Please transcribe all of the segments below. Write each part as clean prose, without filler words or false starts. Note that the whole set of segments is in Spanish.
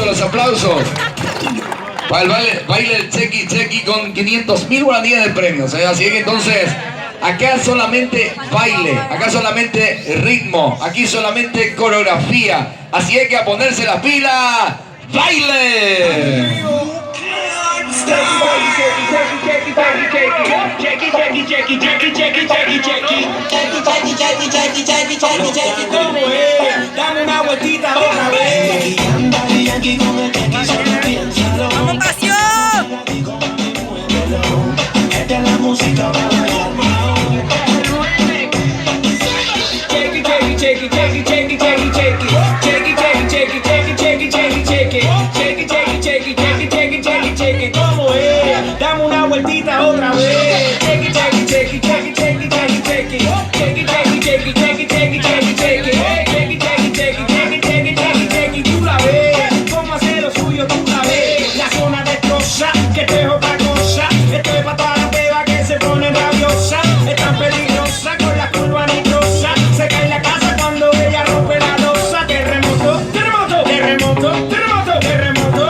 Los aplausos. Para el baile del Chequi con 500.000 guaraníes de premios. Así que entonces, acá solamente baile, acá solamente ritmo, aquí solamente coreografía. Así es que a ponerse las pilas, ¡baile! Dame una vueltita otra vez. ¡Vamos, pasión! Esta es la música para bailar. ¿Cómo es? Dame una vueltita otra vez. Tú la ves, cómo hacer lo suyo, tú la ves. La zona destroza, que esto es otra cosa. Esto es para todas las bebas que se ponen rabiosas. Es tan peligrosa con la curva nitrosa. Se cae la casa cuando ella rompe la losa. Terremoto, terremoto, terremoto, terremoto, terremoto,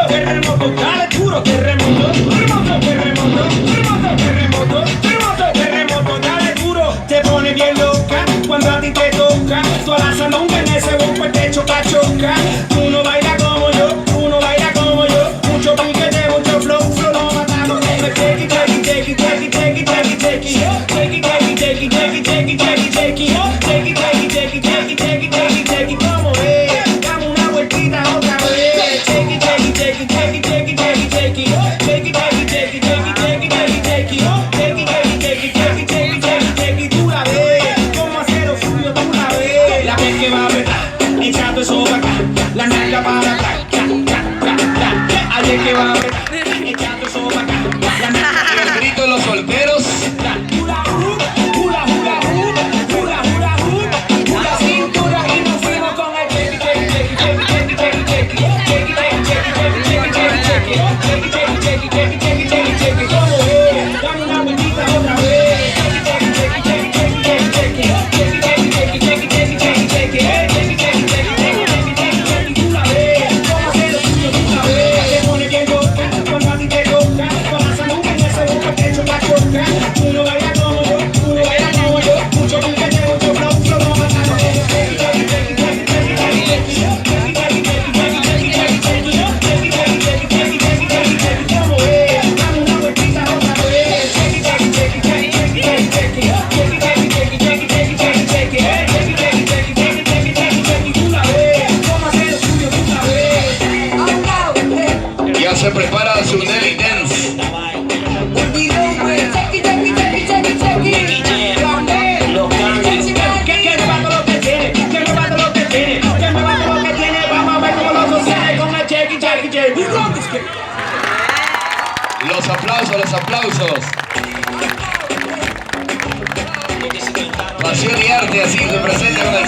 terremoto, terremoto. Dale duro, terremoto, terremoto, terremoto, terremoto, terremoto, terremoto, terremoto. Dale duro, te pone bien loca cuando a ti te toca. Tú a la sandunga en ese bombo te choca, choca. Tú no bailas como yo, tú no bailas como yo. Mucho piquete, mucho flow, flow no matamos. Take it, take it, take it, take it, take it, take it, take it. Take it, take it, take it, take it, take it, take it, take it. Take it, take it, take it, take it, take it, take it, take it. ¿Cómo es? Dame una vueltita otra vez. Take it, take it, take it, take it, take it, take it, take it. Take it, take it, take it, take it, take it, take it, take it. Take it, take it, take it, take it, take it, take it, take it. Tú la ves, cómo hacer lo suyo, tú la ves. La vez que va a ver, echando eso para acá. La nalga para acá, ayer que va a ver, echando eso para acá. La nalga El grito de los solteros. hula hoop, hula hula hoop, hula hula hoop, hula cintura y nos fuimos con el chequi, chequi, chequi, chequi, chequi, chequi, chequi, chequi, chequi, chequi, chequi. ¿Cómo es? Dame una vueltita otra vez. Chequi, chequi, chequi, chequi, chequi, chequi, chequi, chequi, chequi, chequi, chequi, chequi, chequi, chequi, chequi, chequi, chequi, tú la ves. ¿Cómo hacer lo tuyo? Tú la ves. Te pone bien loca cuando a ti te toca. Con la sandunga en ese boca te choca, choca. Tú no bailas como yo, tú no bailas como yo. Mucho piquete, mucho flow, flow no matamos. ¿Cómo es? Dame una vueltita otra vez. Tú la ves. ¿Cómo hacer lo suyo? Tú la ves. Ya se prepara su Nelly Dance. Que me bato lo que tiene, que me bato lo que tiene, que me bato lo que tiene. Vamos a ver cómo lo sostiene con el chequi, chequi, chequi. Los aplausos. Pasión y arte así se presenta con el